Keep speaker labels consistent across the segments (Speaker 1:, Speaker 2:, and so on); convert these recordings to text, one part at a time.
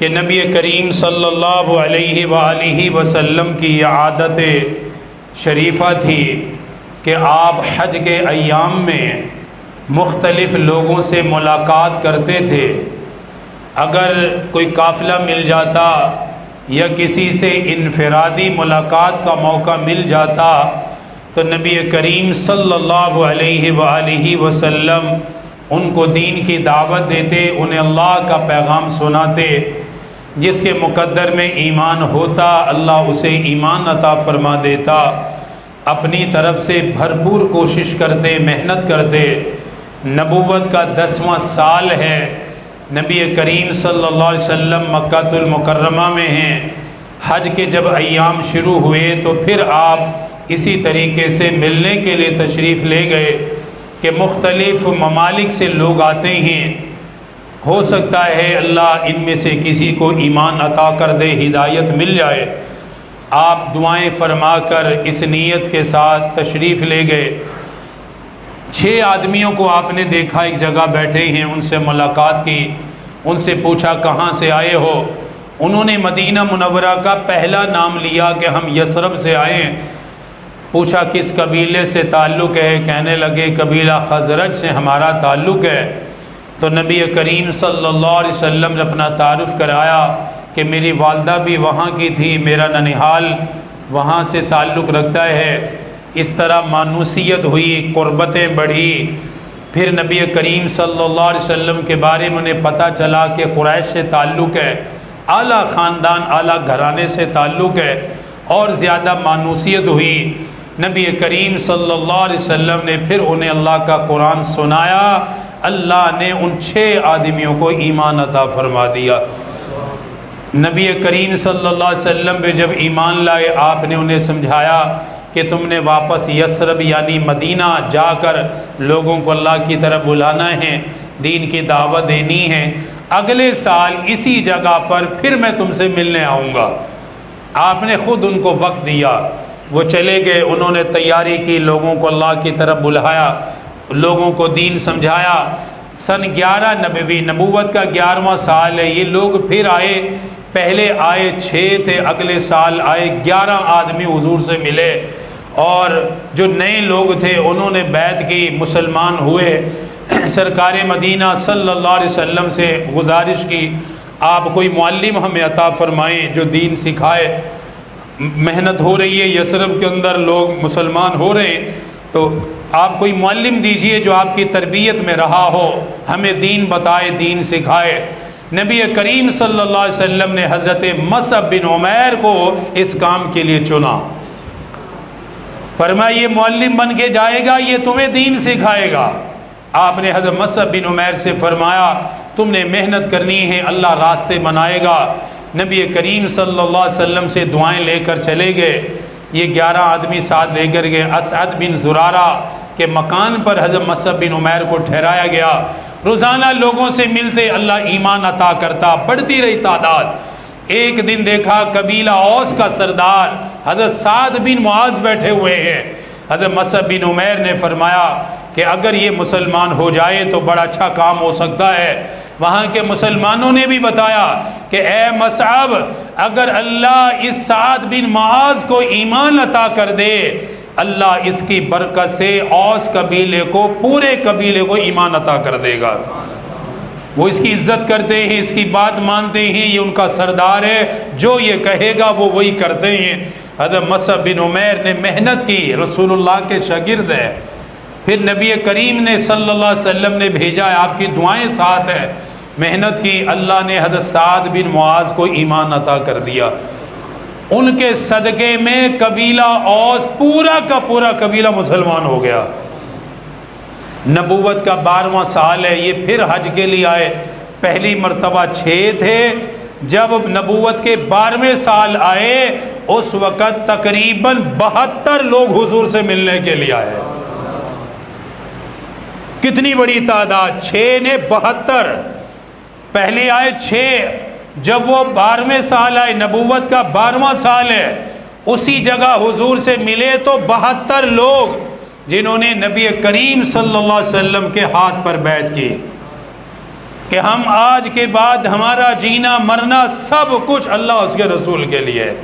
Speaker 1: کہ نبی کریم صلی اللہ علیہ وآلہ وسلم کی یہ عادت شریفہ تھی کہ آپ حج کے ایام میں مختلف لوگوں سے ملاقات کرتے تھے۔ اگر کوئی قافلہ مل جاتا یا کسی سے انفرادی ملاقات کا موقع مل جاتا تو نبی کریم صلی اللہ علیہ وآلہ وسلم ان کو دین کی دعوت دیتے، انہیں اللہ کا پیغام سناتے۔ جس کے مقدر میں ایمان ہوتا اللہ اسے ایمان عطا فرما دیتا۔ اپنی طرف سے بھرپور کوشش کرتے، محنت کرتے۔ نبوت کا 10واں سال ہے، نبی کریم صلی اللہ علیہ وسلم مکہ المکرمہ میں ہیں۔ حج کے جب ایام شروع ہوئے تو پھر آپ اسی طریقے سے ملنے کے لیے تشریف لے گئے کہ مختلف ممالک سے لوگ آتے ہیں، ہو سکتا ہے اللہ ان میں سے کسی کو ایمان عطا کر دے، ہدایت مل جائے۔ آپ دعائیں فرما کر اس نیت کے ساتھ تشریف لے گئے۔ 6 آدمیوں کو آپ نے دیکھا ایک جگہ بیٹھے ہیں، ان سے ملاقات کی، ان سے پوچھا کہاں سے آئے ہو؟ انہوں نے مدینہ منورہ کا پہلا نام لیا کہ ہم یثرب سے آئے ہیں۔ پوچھا کس قبیلے سے تعلق ہے؟ کہنے لگے قبیلہ خزرج سے ہمارا تعلق ہے۔ تو نبی کریم صلی اللہ علیہ وسلم نے اپنا تعارف کرایا کہ میری والدہ بھی وہاں کی تھی، میرا ننیحال وہاں سے تعلق رکھتا ہے۔ اس طرح مانوسیت ہوئی، قربتیں بڑھی۔ پھر نبی کریم صلی اللہ علیہ وسلم کے بارے میں انہیں پتہ چلا کہ قریش سے تعلق ہے، اعلیٰ خاندان، اعلیٰ گھرانے سے تعلق ہے، اور زیادہ مانوسیت ہوئی۔ نبی کریم صلی اللہ علیہ وسلم نے پھر انہیں اللہ کا قرآن سنایا۔ اللہ نے ان 6 آدمیوں کو ایمان عطا فرما دیا۔ نبی کریم صلی اللہ علیہ وسلم پہ جب ایمان لائے، آپ نے انہیں سمجھایا کہ تم نے واپس یثرب یعنی مدینہ جا کر لوگوں کو اللہ کی طرف بلانا ہے، دین کی دعوت دینی ہے۔ اگلے سال اسی جگہ پر پھر میں تم سے ملنے آؤں گا۔ آپ نے خود ان کو وقت دیا، وہ چلے گئے، انہوں نے تیاری کی، لوگوں کو اللہ کی طرف بلایا، لوگوں کو دین سمجھایا۔ سن 11 نبوی، نبوت کا 11واں سال ہے، یہ لوگ پھر آئے۔ پہلے آئے 6 تھے، اگلے سال آئے 11 آدمی حضور سے ملے، اور جو نئے لوگ تھے انہوں نے بیعت کی، مسلمان ہوئے۔ سرکار مدینہ صلی اللہ علیہ وسلم سے گزارش کی آپ کوئی معلم ہمیں عطا فرمائیں جو دین سکھائے۔ محنت ہو رہی ہے، یثرب کے اندر لوگ مسلمان ہو رہے ہیں، تو آپ کوئی معلم دیجئے جو آپ کی تربیت میں رہا ہو، ہمیں دین بتائے، دین سکھائے۔ نبی کریم صلی اللہ علیہ وسلم نے حضرت مصعب بن عمیر کو اس کام کے لیے چنا۔ فرمایا یہ معلم بن کے جائے گا، یہ تمہیں دین سکھائے گا۔ آپ نے حضرت مصعب بن عمیر سے فرمایا تم نے محنت کرنی ہے، اللہ راستے بنائے گا۔ نبی کریم صلی اللہ علیہ وسلم سے دعائیں لے کر چلے گئے۔ یہ 11 آدمی ساتھ لے کر گئے۔ اسعد بن زرارہ کے مکان پر حضرت مصعب بن عمیر کو ٹھہرایا گیا۔ روزانہ لوگوں سے ملتے، اللہ ایمان عطا کرتا، بڑھتی رہی تعداد۔ ایک دن دیکھا قبیلہ اوس کا سردار حضرت سعد بن معاذ بیٹھے ہوئے ہیں۔ حضرت مصعب بن عمیر نے فرمایا کہ اگر یہ مسلمان ہو جائے تو بڑا اچھا کام ہو سکتا ہے۔ وہاں کے مسلمانوں نے بھی بتایا کہ اے مصعب، اگر اللہ اس سعد بن معاذ کو ایمان عطا کر دے، اللہ اس کی برکت سے اوس قبیلے کو، پورے قبیلے کو ایمان عطا کر دے گا۔ وہ اس کی عزت کرتے ہیں، اس کی بات مانتے ہیں، یہ ان کا سردار ہے، جو یہ کہے گا وہ وہی کرتے ہیں۔ حضرت مصعب بن عمیر نے محنت کی، رسول اللہ کے شاگرد ہے۔ پھر نبی کریم نے صلی اللہ علیہ وسلم نے بھیجا ہے، آپ کی دعائیں ساتھ ہیں، محنت کی، اللہ نے حضرت سعد بن معاذ کو ایمان عطا کر دیا۔ ان کے صدقے میں قبیلہ اوس پورا کا پورا قبیلہ مسلمان ہو گیا۔ نبوت کا 12واں سال ہے، یہ پھر حج کے لیے آئے۔ پہلی مرتبہ 6 تھے، جب نبوت کے 12ویں سال آئے اس وقت تقریباً 72 لوگ حضور سے ملنے کے لیے آئے۔ کتنی بڑی تعداد، 6 نے 72۔ پہلے آئے 6، جب وہ 12ویں سال آئے، نبوت کا 12واں سال ہے، اسی جگہ حضور سے ملے تو 72 لوگ جنہوں نے نبی کریم صلی اللہ علیہ وسلم کے ہاتھ پر بیعت کی۔ کہ ہم آج کے بعد ہمارا جینا مرنا سب کچھ اللہ اس کے رسول کے لیے ہے۔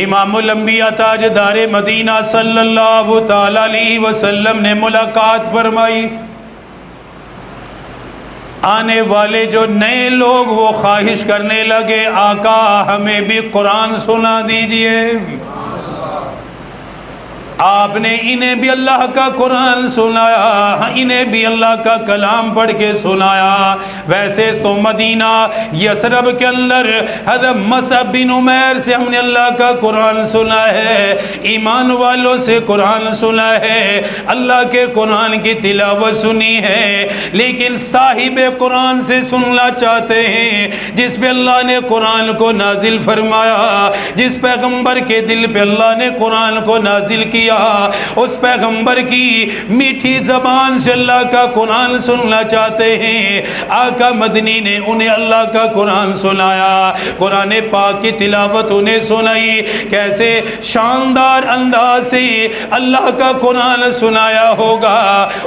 Speaker 1: امام الانبیاء تاجدار مدینہ صلی اللہ تعالی علیہ وسلم نے ملاقات فرمائی۔ آنے والے جو نئے لوگ وہ خواہش کرنے لگے آقا ہمیں بھی قرآن سنا دیجئے۔ آپ نے انہیں بھی اللہ کا قرآن سنایا، انہیں بھی اللہ کا کلام پڑھ کے سنایا۔ ویسے تو مدینہ یثرب کے اندر حضرت مصعب بن عمیر سے ہم نے اللہ کا قرآن سنا ہے، ایمان والوں سے قرآن سنا ہے، اللہ کے قرآن کی تلاوت سنی ہے، لیکن صاحب قرآن سے سننا چاہتے ہیں جس پہ اللہ نے قرآن کو نازل فرمایا، جس پیغمبر کے دل پہ اللہ نے قرآن کو نازل کیا، اس پیغمبر کی میٹھی زبان سے اللہ کا قرآن سننا چاہتے ہیں۔ آقا مدنی نے انہیں اللہ کا قرآن سنایا، قرآن پاک کی تلاوت انہیں سنائی، کیسے شاندار انداز سے اللہ کا قرآن سنایا ہوگا،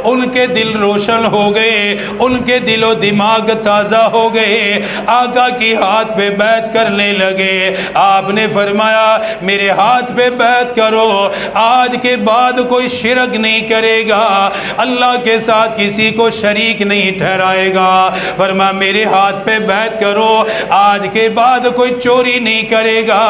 Speaker 1: ان کے دل روشن ہو گئے، ان کے دل و دماغ تازہ ہو گئے، آقا کی ہاتھ پہ بیعت کرنے لگے۔ آپ نے فرمایا میرے ہاتھ پہ بیعت کرو، آج کے بعد کوئی شرک نہیں کرے گا، اللہ کے ساتھ کسی کو شریک نہیں ٹھہرائے گا۔ فرمایا میرے ہاتھ پہ بیعت کرو، آج کے بعد کوئی چوری نہیں کرے گا،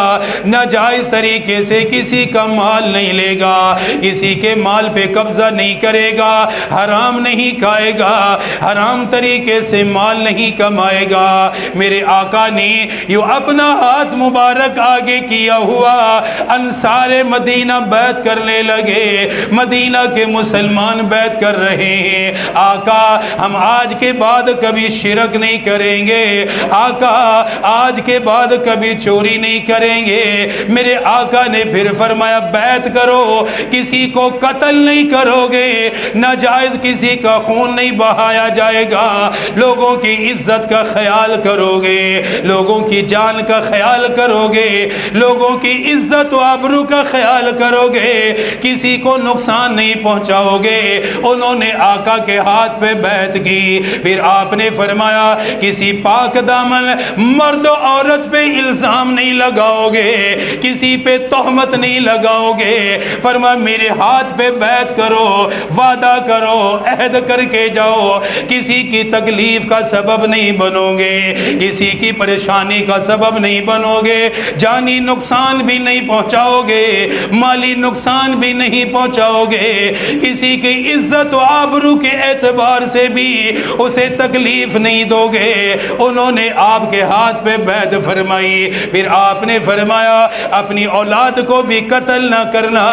Speaker 1: ناجائز طریقے سے کسی کا مال نہیں لے گا، کسی کے مال پہ قبضہ نہیں کرے گا، حرام نہیں کھائے گا، حرام طریقے سے مال نہیں کمائے گا۔ میرے آقا نے یوں اپنا ہاتھ مبارک آگے کیا ہوا، انصار مدینہ بیعت کرنے لگے، مدینہ کے مسلمان بیعت کر رہے ہیں۔ آقا ہم آج کے بعد کبھی شرک نہیں کریں گے، آقا آج کے بعد کبھی چوری نہیں کریں گے۔ میرے آقا نے پھر فرمایا بیعت کرو، کسی کو قتل نہیں کرو گے، ناجائز کسی کا خون نہیں بہایا جائے گا، لوگوں کی عزت کا خیال کرو گے، لوگوں کی جان کا خیال کرو گے، لوگوں کی عزت و آبرو کا خیال کرو گے، کسی کو نقصان نہیں پہنچاؤ گے۔ انہوں نے آقا کے ہاتھ پہ بیعت کی۔ پھر آپ نے فرمایا کسی پاک دامن مرد و عورت پہ الزام نہیں لگاؤ گے، کسی پہ تہمت نہیں لگاؤ گے۔ فرمایا میرے ہاتھ پہ بیعت کرو، وعدہ کرو، عہد کر کے جاؤ، کسی کی تکلیف کا سبب نہیں بنو گے، کسی کی پریشانی کا سبب نہیں بنو گے، جانی نقصان بھی نہیں پہنچاؤ گے، مالی نقصان بھی نہیں پہنچاؤ گے، کسی کی عزت و آبرو کے اعتبار سے بھی اسے تکلیف نہیں دو گے۔ انہوں نے آپ کے ہاتھ پہ بیعت فرمائی۔ پھر آپ نے فرمایا اپنی اولاد کو بھی قتل نہ کرنا،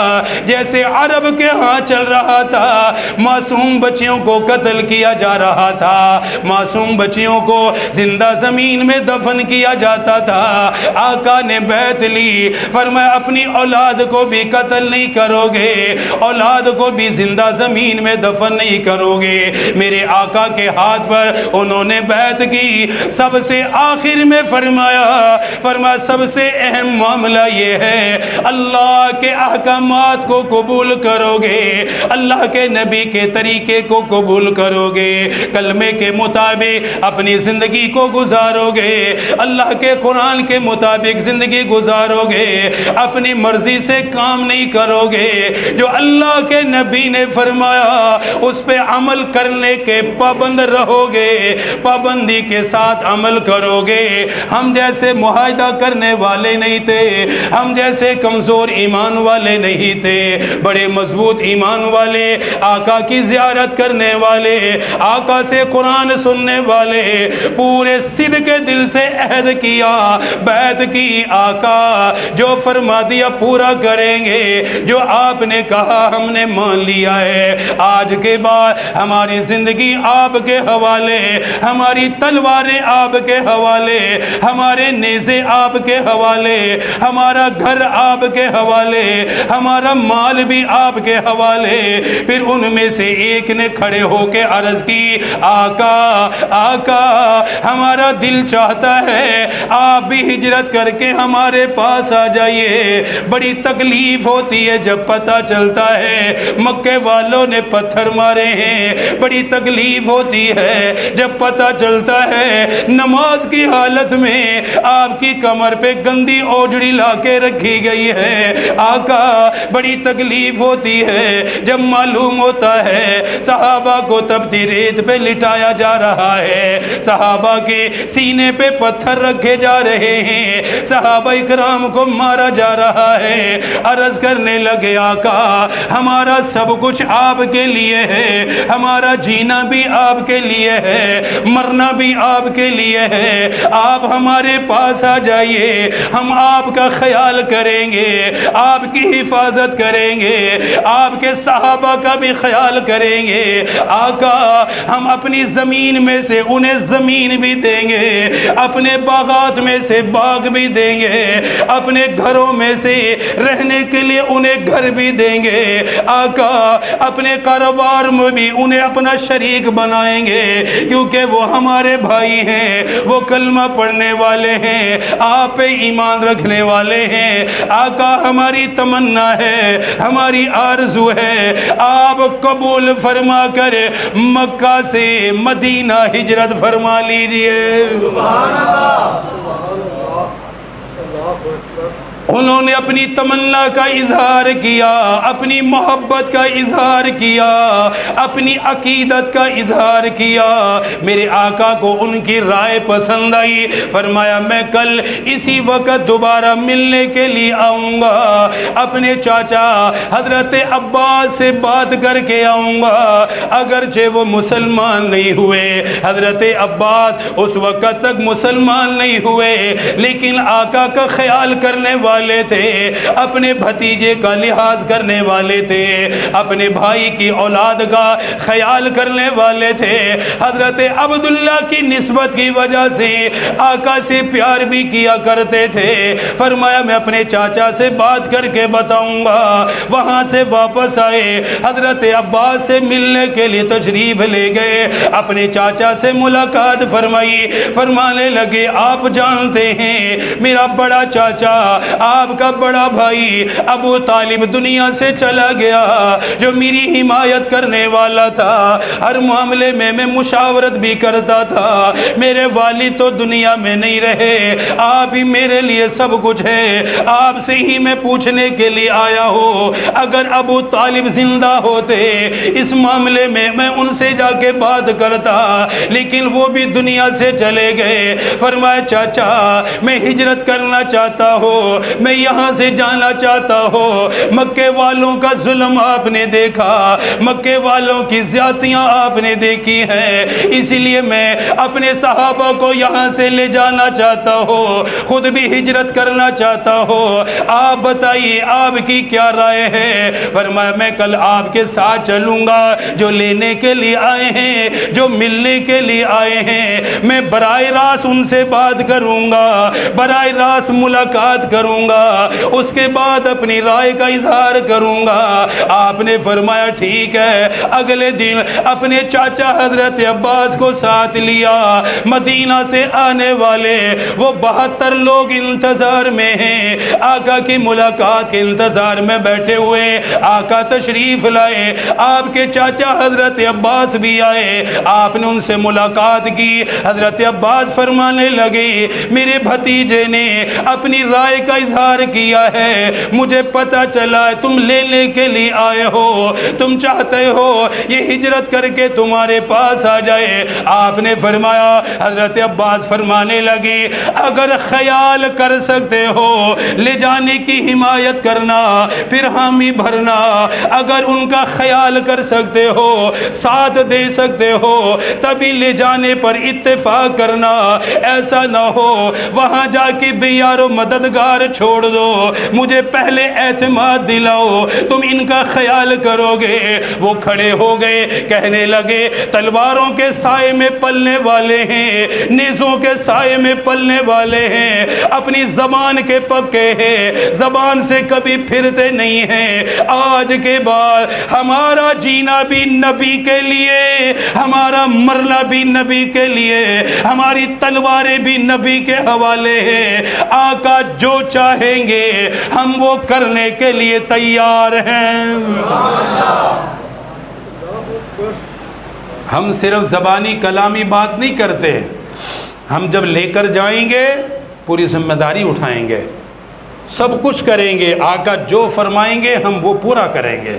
Speaker 1: جیسے عرب کے ہاں چل رہا تھا، معصوم بچیوں کو قتل کیا جا رہا تھا، معصوم بچیوں کو زندہ زمین میں دفن کیا جاتا تھا۔ آقا نے بیعت لی، فرمایا اپنی اولاد کو بھی قتل نہیں کرو گے، اولاد کو بھی زندہ زمین میں دفن نہیں کرو گے۔ میرے آقا کے ہاتھ پر انہوں نے بیعت کی۔ سب سے آخر میں فرمایا سب سے اہم معاملہ یہ ہے اللہ کے احکامات کو قبول کرو گے، اللہ کے نبی کے طریقے کو قبول کرو گے، کلمے کے مطابق اپنی زندگی کو گزارو گے، اللہ کے قرآن کے مطابق زندگی گزارو گے، اپنی مرضی سے کام نہیں کرو گے، جو اللہ کے نبی نے فرمایا اس پہ عمل کرنے کے پابند رہو گے، پابندی کے ساتھ عمل کرو گے۔ ہم جیسے معاہدہ کرنے والے نہیں تھے، ہم جیسے کمزور ایمان والے نہیں تھے، بڑے مضبوط ایمان والے، آقا کی زیارت کرنے والے، آقا سے قرآن سننے والے، پورے صدق دل سے عہد کیا، بیعت کی، آقا جو فرما دیا پورا کریں گے، جو آپ نے کہا ہم نے مان لیا ہے۔ آج کے بعد ہماری زندگی آپ کے حوالے، ہماری تلواریں آپ کے حوالے، ہمارے نیزے آپ کے حوالے، ہمارا گھر آپ کے حوالے، ہمارا مال بھی آپ کے حوالے۔ پھر ان میں سے ایک نے کھڑے ہو کے عرض کی آقا آقا ہمارا دل چاہتا ہے آپ بھی ہجرت کر کے ہمارے پاس آ جائیے، بڑی تکلیف ہوتی ہے جب پتہ چلتا ہے مکے والوں نے پتھر مارے ہیں، بڑی تکلیف ہوتی ہے جب پتہ چلتا ہے نماز کی حالت میں آپ کی کمر پہ گندی اوجڑی لا کے رکھی گئی ہے۔ آقا بڑی تکلیف ہوتی ہے جب معلوم ہوتا ہے صحابہ کو تپتی ریت پہ لٹایا جا رہا ہے، صحابہ کے سینے پہ پتھر رکھے جا رہے ہیں، صحابہ اکرام کو مارا جا رہا ہے۔ عرض کرنے لگے آقا ہمارا سب کچھ آپ کے لیے ہے، ہمارا جینا بھی آپ کے لیے ہے، مرنا بھی آپ کے لیے ہے، آپ ہمارے پاس آ جائیے، ہم آپ کا خیال کریں گے، آپ کی حفاظت کریں گے، آپ کے صحابہ کا بھی خیال کریں گے۔ آقا ہم اپنی زمین میں سے انہیں زمین بھی دیں گے، اپنے باغات میں سے باغ بھی دیں گے، اپنے گھروں میں سے رہنے کے لیے انہیں گھر بھی دیں گے۔ آقا اپنے کاروبار میں بھی انہیں اپنا شریک بنائیں گے، کیونکہ وہ ہمارے بھائی ہیں، وہ کلمہ پڑھنے والے ہیں، آپ پہ ایمان رکھنے والے ہیں۔ آقا ہماری تمنا ہے، ہماری آرزو ہے، آپ قبول فرما کر مکہ سے مدینہ ہجرت فرما لیجئے۔ سبحان اللہ۔ انہوں نے اپنی تمنا کا اظہار کیا، اپنی محبت کا اظہار کیا، اپنی عقیدت کا اظہار کیا۔ میرے آقا کو ان کی رائے پسند آئی، فرمایا میں کل اسی وقت دوبارہ ملنے کے لیے آؤں گا، اپنے چاچا حضرت عباس سے بات کر کے آؤں گا۔ اگرچہ وہ مسلمان نہیں ہوئے، حضرت عباس اس وقت تک مسلمان نہیں ہوئے، لیکن آقا کا خیال کرنے والے تھے، اپنے بھتیجے کا لحاظ کرنے والے تھے، اپنے بھائی کی اولاد کا خیال کرنے والے تھے۔ حضرت عبداللہ کی نسبت کی وجہ سے آقا سے پیار بھی کیا کرتے تھے۔ فرمایا میں اپنے چاچا سے بات کر کے بتاؤں گا۔ وہاں سے واپس آئے، حضرت عباس سے ملنے کے لیے تشریف لے گئے، اپنے چاچا سے ملاقات فرمائی، فرمانے لگے آپ جانتے ہیں میرا بڑا چاچا، آپ کا بڑا بھائی ابو طالب دنیا سے چلا گیا، جو میری حمایت کرنے والا تھا، ہر معاملے میں میں مشاورت بھی کرتا تھا۔ میرے والد تو دنیا میں نہیں رہے، آپ ہی میرے لیے سب کچھ ہے، آپ سے ہی میں پوچھنے کے لیے آیا ہوں، اگر ابو طالب زندہ ہوتے اس معاملے میں میں ان سے جا کے بات کرتا، لیکن وہ بھی دنیا سے چلے گئے۔ فرمایا چاچا میں ہجرت کرنا چاہتا ہوں، میں یہاں سے جانا چاہتا ہوں، مکے والوں کا ظلم آپ نے دیکھا، مکے والوں کی زیادتیاں آپ نے دیکھی ہیں، اسی لیے میں اپنے صحابہ کو یہاں سے لے جانا چاہتا ہوں، خود بھی ہجرت کرنا چاہتا ہوں، آپ بتائیے آپ کی کیا رائے ہے؟ فرمایا میں کل آپ کے ساتھ چلوں گا، جو لینے کے لیے آئے ہیں، جو ملنے کے لیے آئے ہیں، میں براہ راست ان سے بات کروں گا، براہ راست ملاقات کروں گا، اس کے بعد اپنی رائے کا اظہار کروں گا۔ آپ نے فرمایا ٹھیک ہے۔ اگلے دن اپنے چاچا حضرت عباس کو ساتھ لیا، مدینہ سے آنے والے وہ 72 لوگ انتظار میں ہیں، آقا کی ملاقات کے انتظار میں بیٹھے ہوئے، آقا تشریف لائے، آپ کے چاچا حضرت عباس بھی آئے، آپ نے ان سے ملاقات کی۔ حضرت عباس فرمانے لگے میرے بھتیجے نے اپنی رائے کا اظہار کیا ہے، مجھے پتہ چلا ہے تم لینے کے لیے آئے ہو، تم چاہتے ہو یہ ہجرت کر کے تمہارے پاس آ جائے۔ آپ نے فرمایا، حضرت عباس فرمانے لگے اگر خیال کر سکتے ہو لے جانے کی حمایت کرنا، پھر حامی بھرنا، اگر ان کا خیال کر سکتے ہو، ساتھ دے سکتے ہو، تبھی لے جانے پر اتفاق کرنا، ایسا نہ ہو وہاں جا کے بے یار و مددگار چھوڑ دو، مجھے پہلے اعتماد دلاؤ تم ان کا خیال کرو گے۔ وہ کھڑے ہو گئے، کہنے لگے تلواروں کے سائے میں پلنے والے ہیں، نیزوں کے سائے میں پلنے والے ہیں، اپنی زبان کے پکے ہیں، زبان سے کبھی پھرتے نہیں ہیں، آج کے بعد ہمارا جینا بھی نبی کے لیے، ہمارا مرنا بھی نبی کے لیے، ہماری تلواریں بھی نبی کے حوالے ہیں، آقا جو چاہے چاہیں گے ہم وہ کرنے کے لیے تیار ہیں۔ ہم صرف زبانی کلامی بات نہیں کرتے، ہم جب لے کر جائیں گے پوری ذمہ داری اٹھائیں گے، سب کچھ کریں گے، آقا جو فرمائیں گے ہم وہ پورا کریں گے۔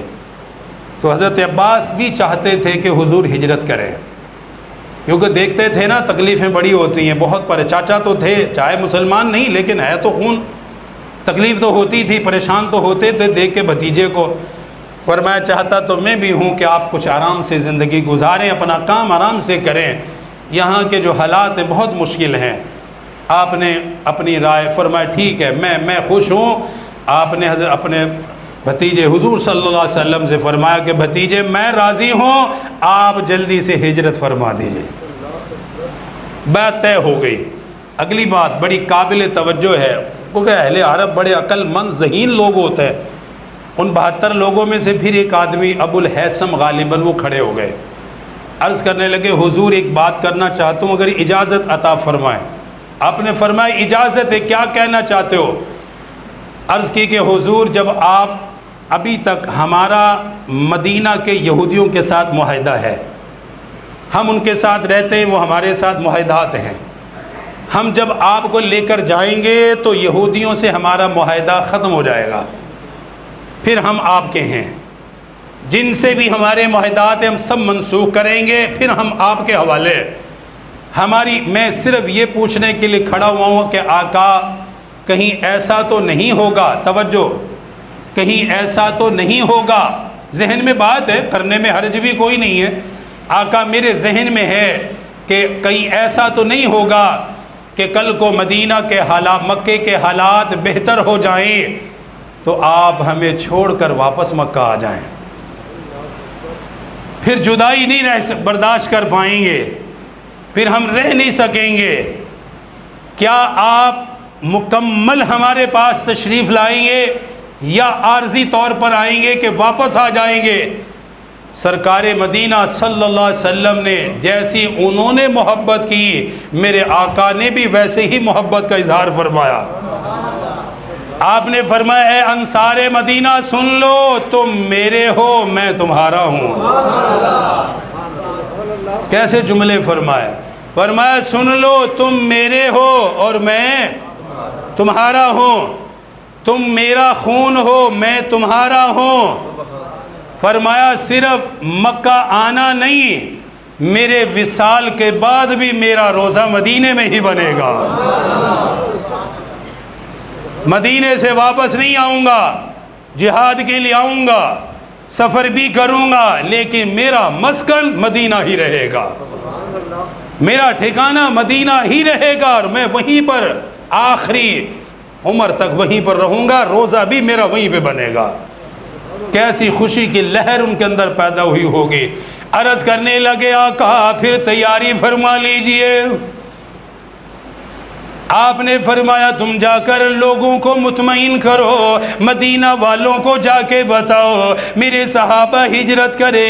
Speaker 1: تو حضرت عباس بھی چاہتے تھے کہ حضور ہجرت کریں، کیونکہ دیکھتے تھے نا تکلیفیں بڑی ہوتی ہیں، بہت چاچا تو تھے چاہے مسلمان نہیں لیکن ہے تو خون، تکلیف تو ہوتی تھی، پریشان تو ہوتے تھے دیکھ کے بھتیجے کو۔ فرمایا چاہتا تو میں بھی ہوں کہ آپ کچھ آرام سے زندگی گزاریں، اپنا کام آرام سے کریں، یہاں کے جو حالات ہیں بہت مشکل ہیں۔ آپ نے اپنی رائے فرمایا ٹھیک ہے میں خوش ہوں۔ آپ نے اپنے بھتیجے حضور صلی اللہ علیہ وسلم سے فرمایا کہ بھتیجے میں راضی ہوں، آپ جلدی سے ہجرت فرما دیجئے۔ بات طے ہو گئی۔ اگلی بات بڑی قابل توجہ ہے، کیونکہ اہل عرب بڑے عقل مند ذہین لوگ ہوتے ہیں۔ ان 72 لوگوں میں سے پھر ایک آدمی ابو الحیثم غالباً وہ کھڑے ہو گئے، عرض کرنے لگے حضور ایک بات کرنا چاہتا ہوں، اگر اجازت عطا فرمائیں۔ آپ نے فرمایا اجازت ہے، کیا کہنا چاہتے ہو؟ عرض کی کہ حضور جب آپ ابھی تک ہمارا مدینہ کے یہودیوں کے ساتھ معاہدہ ہے، ہم ان کے ساتھ رہتے ہیں، وہ ہمارے ساتھ معاہدات ہیں، ہم جب آپ کو لے کر جائیں گے تو یہودیوں سے ہمارا معاہدہ ختم ہو جائے گا، پھر ہم آپ کے ہیں، جن سے بھی ہمارے معاہدات ہیں ہم سب منسوخ کریں گے، پھر ہم آپ کے حوالے۔ میں صرف یہ پوچھنے کے لیے کھڑا ہوا ہوں کہ آقا کہیں ایسا تو نہیں ہوگا، توجہ، کہیں ایسا تو نہیں ہوگا، ذہن میں بات ہے، کرنے میں حرج بھی کوئی نہیں ہے، آقا میرے ذہن میں ہے کہ کہیں ایسا تو نہیں ہوگا کہ کل کو مدینہ کے حالات، مکے کے حالات بہتر ہو جائیں تو آپ ہمیں چھوڑ کر واپس مکہ آ جائیں، پھر جدائی نہیں برداشت کر پائیں گے، پھر ہم رہ نہیں سکیں گے، کیا آپ مکمل ہمارے پاس تشریف لائیں گے یا عارضی طور پر آئیں گے کہ واپس آ جائیں گے؟ سرکار مدینہ صلی اللہ علیہ وسلم نے جیسی انہوں نے محبت کی، میرے آقا نے بھی ویسے ہی محبت کا اظہار فرمایا۔ آپ نے فرمایا اے انصار مدینہ سن لو، تم میرے ہو میں تمہارا ہوں۔ کیسے جملے فرمائے؟ فرمایا سن لو تم میرے ہو اور میں تمہارا ہوں، تم میرا خون ہو میں تمہارا ہوں۔ فرمایا صرف مکہ آنا نہیں، میرے وصال کے بعد بھی میرا روزہ مدینے میں ہی بنے گا، مدینے سے واپس نہیں آؤں گا، جہاد کے لیے آؤں گا، سفر بھی کروں گا، لیکن میرا مسکن مدینہ ہی رہے گا، میرا ٹھکانہ مدینہ ہی رہے گا، اور میں وہیں پر آخری عمر تک وہیں پر رہوں گا، روزہ بھی میرا وہیں پہ بنے گا۔ کیسی خوشی کی لہر ان کے اندر پیدا ہوئی ہوگی۔ عرض کرنے لگے آقا پھر تیاری فرما لیجئے۔ آپ نے فرمایا تم جا کر لوگوں کو مطمئن کرو، مدینہ والوں کو جا کے بتاؤ میرے صحابہ ہجرت کرے